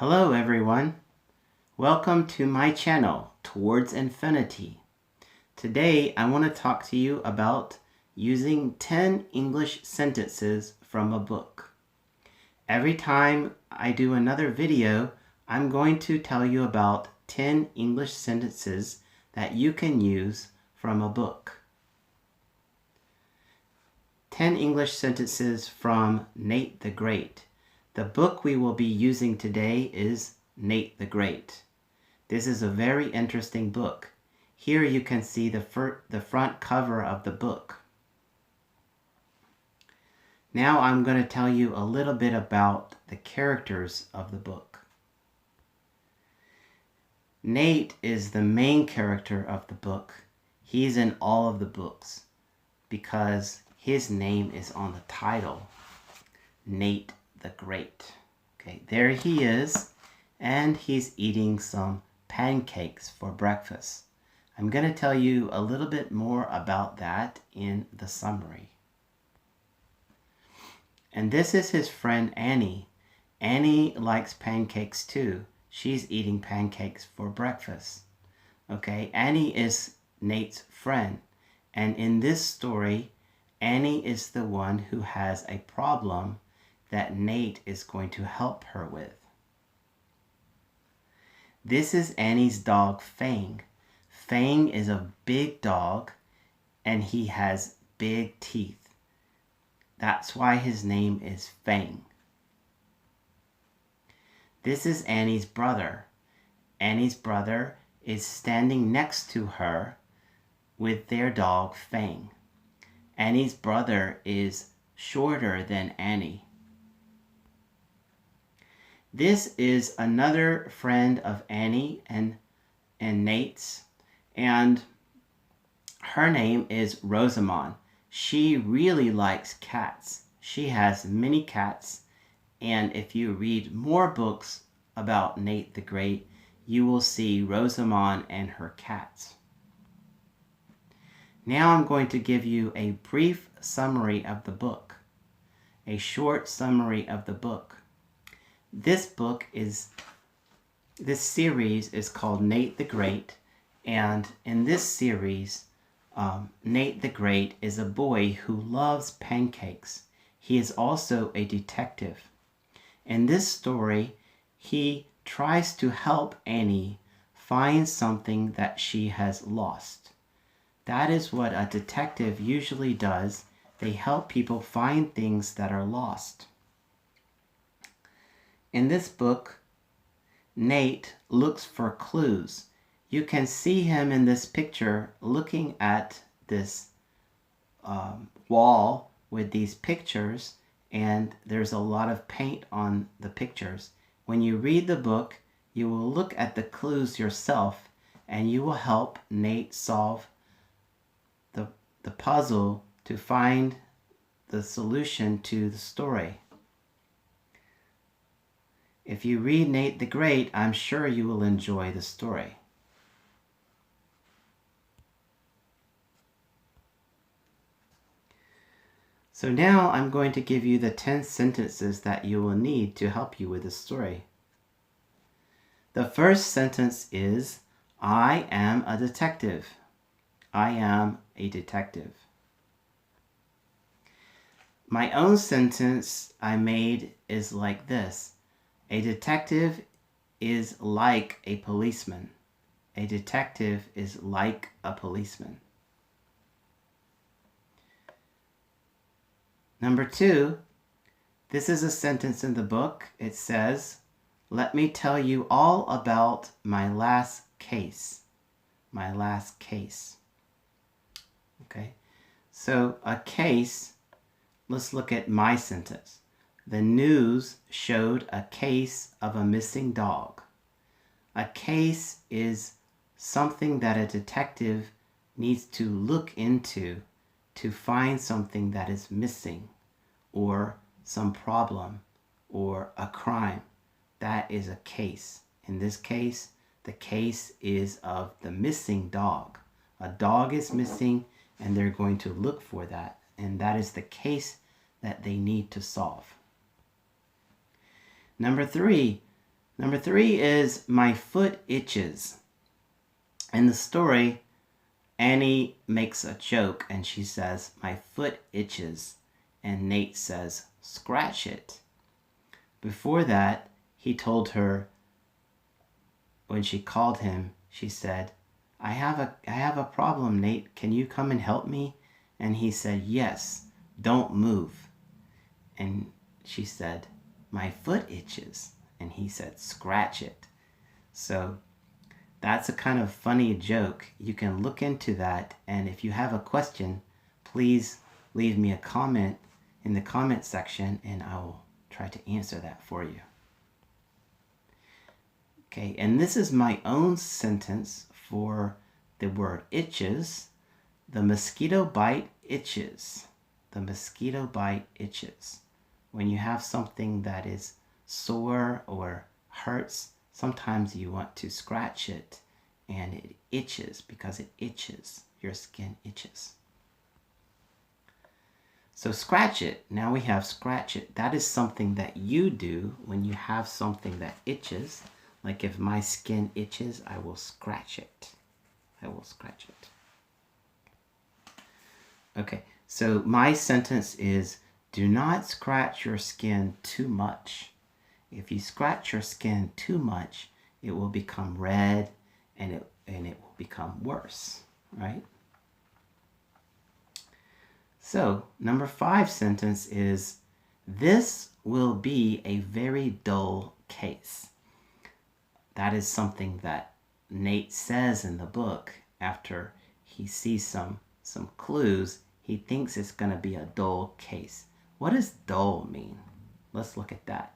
Hello everyone, welcome to my channel, Towards Infinity. Today I want to talk to you about using 10 English sentences from a book. Every time I do another video, I'm going to tell you about 10 English sentences that you can use from a book. 10 English sentences from Nate the Great. The book we will be using today is Nate the Great. This is a very interesting book. Here you can see the front cover of the book. Now I'm going to tell you a little bit about the characters of the book. Nate is the main character of the book. He's in all of the books because his name is on the title, Nate the Great. Okay, there he is, and he's eating some pancakes for breakfast. I'm going to tell you a little bit more about that in the summary. And this is his friend Annie. Annie likes pancakes too. She's eating pancakes for breakfast. Okay, Annie is Nate's friend. And in this story, Annie is the one who has a problem that Nate is going to help her with. This is Annie's dog, Fang. Fang is a big dog, and he has big teeth. That's why his name is Fang. This is Annie's brother. Annie's brother is standing next to her with their dog, Fang. Annie's brother is shorter than Annie. This is another friend of Annie and Nate's, and her name is Rosamond. She really likes cats. She has many cats, and if you read more books about Nate the Great, you will see Rosamond and her cats. Now I'm going to give you a brief summary of the book, a short summary of the book. This series is called Nate the Great, and in this series, Nate the Great is a boy who loves pancakes. He is also a detective. In this story, he tries to help Annie find something that she has lost. That is what a detective usually does. They help people find things that are lost. In this book, Nate looks for clues. You can see him in this picture looking at this wall with these pictures, and there's a lot of paint on the pictures. When you read the book, you will look at the clues yourself, and you will help Nate solve the puzzle to find the solution to the story. If you read Nate the Great, I'm sure you will enjoy the story. So now I'm going to give you the 10 sentences that you will need to help you with the story. The first sentence is, I am a detective. I am a detective. My own sentence I made is like this. A detective is like a policeman. A detective is like a policeman. Number 2, this is a sentence in the book. It says, let me tell you all about my last case. My last case. Okay, so a case, let's look at my sentence. The news showed a case of a missing dog. A case is something that a detective needs to look into to find something that is missing, or some problem, or a crime. That is a case. In this case, the case is of the missing dog. A dog is missing, and they're going to look for that, and that is the case that they need to solve. Number 3, Number 3 is my foot itches. In the story, Annie makes a joke and she says, my foot itches. And Nate says, scratch it. Before that, he told her, when she called him, she said, I have a problem, Nate. Can you come and help me? And he said, yes, don't move. And she said, my foot itches. And he said, scratch it. So that's a kind of funny joke. You can look into that. And if you have a question, please leave me a comment in the comment section and I will try to answer that for you. Okay, and this is my own sentence for the word itches. The mosquito bite itches. The mosquito bite itches. When you have something that is sore or hurts, sometimes you want to scratch it and it itches because it itches. Your skin itches. So scratch it. Now we have scratch it. That is something that you do when you have something that itches. Like if my skin itches, I will scratch it. I will scratch it. Okay, so my sentence is, do not scratch your skin too much. If you scratch your skin too much, it will become red and it will become worse, right? So, number 5 sentence is, this will be a very dull case. That is something that Nate says in the book after he sees some clues. He thinks it's going to be a dull case. What does dull mean? Let's look at that.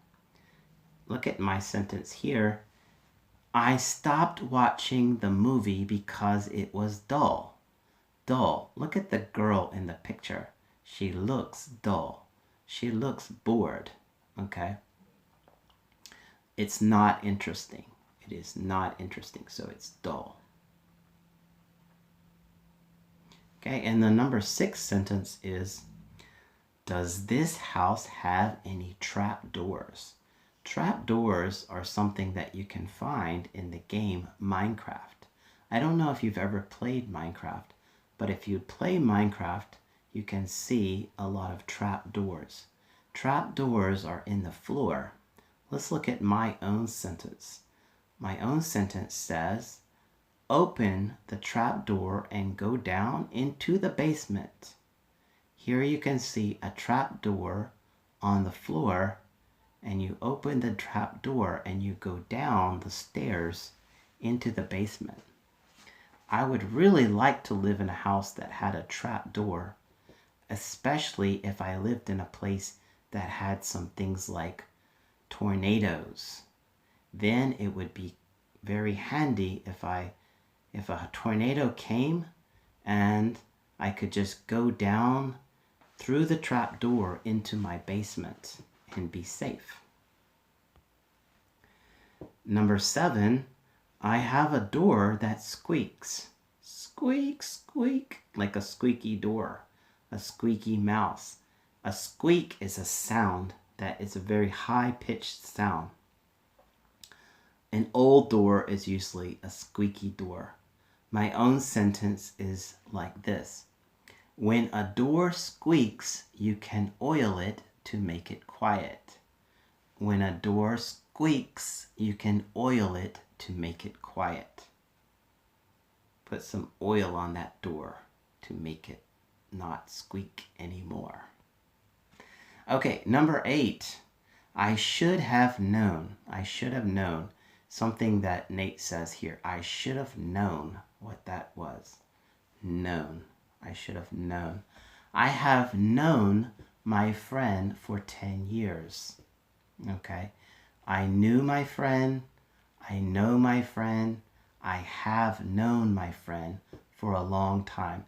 Look at my sentence here. I stopped watching the movie because it was dull. Dull. Look at the girl in the picture. She looks dull. She looks bored. Okay? It's not interesting. It is not interesting, so it's dull. Okay, and the number 6 sentence is, does this house have any trap doors? Trap doors are something that you can find in the game Minecraft. I don't know if you've ever played Minecraft, but if you play Minecraft, you can see a lot of trap doors. Trap doors are in the floor. Let's look at my own sentence. My own sentence says, open the trap door and go down into the basement. Here you can see a trap door on the floor, and you open the trap door and you go down the stairs into the basement. I would really like to live in a house that had a trap door, especially if I lived in a place that had some things like tornadoes. Then it would be very handy if a tornado came and I could just go down through the trap door into my basement and be safe. Number 7, I have a door that squeaks. Squeak, squeak, like a squeaky door, a squeaky mouse. A squeak is a sound that is a very high-pitched sound. An old door is usually a squeaky door. My own sentence is like this. When a door squeaks, you can oil it to make it quiet. When a door squeaks, you can oil it to make it quiet. Put some oil on that door to make it not squeak anymore. Okay, number 8. I should have known. I should have known. Something that Nate says here. I should have known what that was. Known. I should have known. I have known my friend for 10 years. Okay? I knew my friend. I know my friend. I have known my friend for a long time.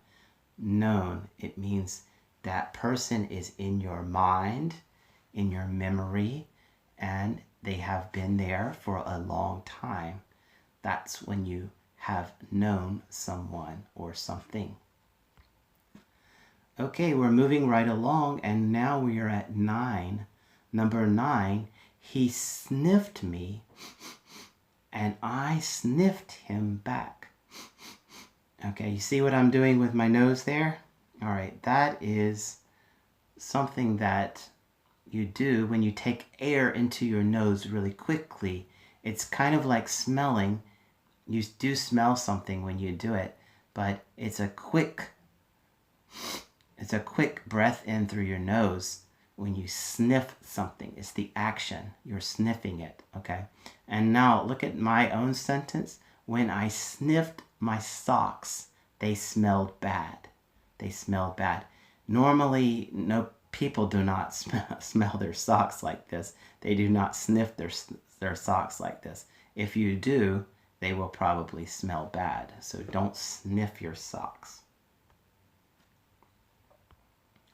Known. It means that person is in your mind, in your memory, and they have been there for a long time. That's when you have known someone or something. Okay, we're moving right along, and now we are at 9. Number 9, He sniffed me and I sniffed him back. Okay, you see what I'm doing with my nose there? All right, that is something that you do when you take air into your nose really quickly. It's kind of like smelling. You do smell something when you do it, but it's a quick breath in through your nose when you sniff something. It's the action. You're sniffing it, okay? And now look at my own sentence. When I sniffed my socks, they smelled bad. They smelled bad. Normally, no, people do not smell their socks like this. They do not sniff their socks like this. If you do, they will probably smell bad. So don't sniff your socks.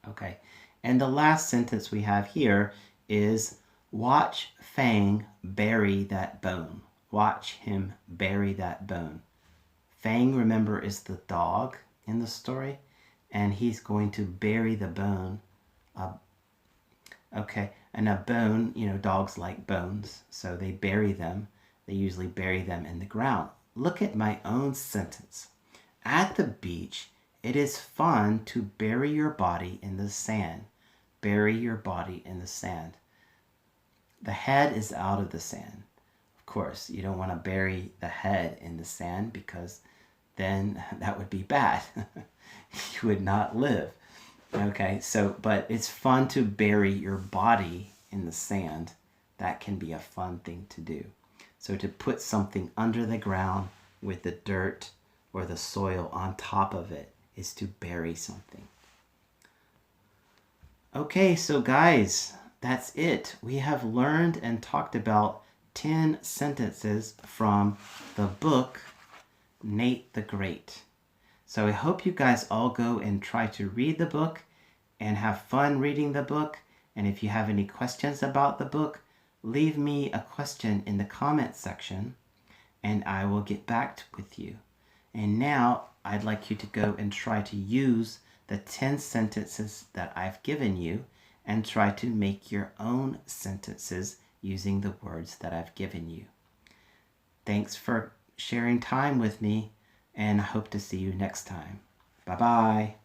Okay, and the last sentence we have here is watch Fang bury that bone. Watch him bury that bone. Fang, remember, is the dog in the story, and he's going to bury the bone. Okay, and a bone, you know, dogs like bones, so they bury them. They usually bury them in the ground. Look at my own sentence. At the beach, it is fun to bury your body in the sand. Bury your body in the sand. The head is out of the sand. Of course, you don't want to bury the head in the sand because then that would be bad. You would not live. Okay, so, but it's fun to bury your body in the sand. That can be a fun thing to do. So to put something under the ground with the dirt or the soil on top of it is to bury something. Okay, so guys, that's it. We have learned and talked about 10 sentences from the book Nate the Great. So I hope you guys all go and try to read the book and have fun reading the book. And if you have any questions about the book, leave me a question in the comment section and I will get back with you. And now I'd like you to go and try to use the 10 sentences that I've given you and try to make your own sentences using the words that I've given you. Thanks for sharing time with me, and I hope to see you next time. Bye-bye.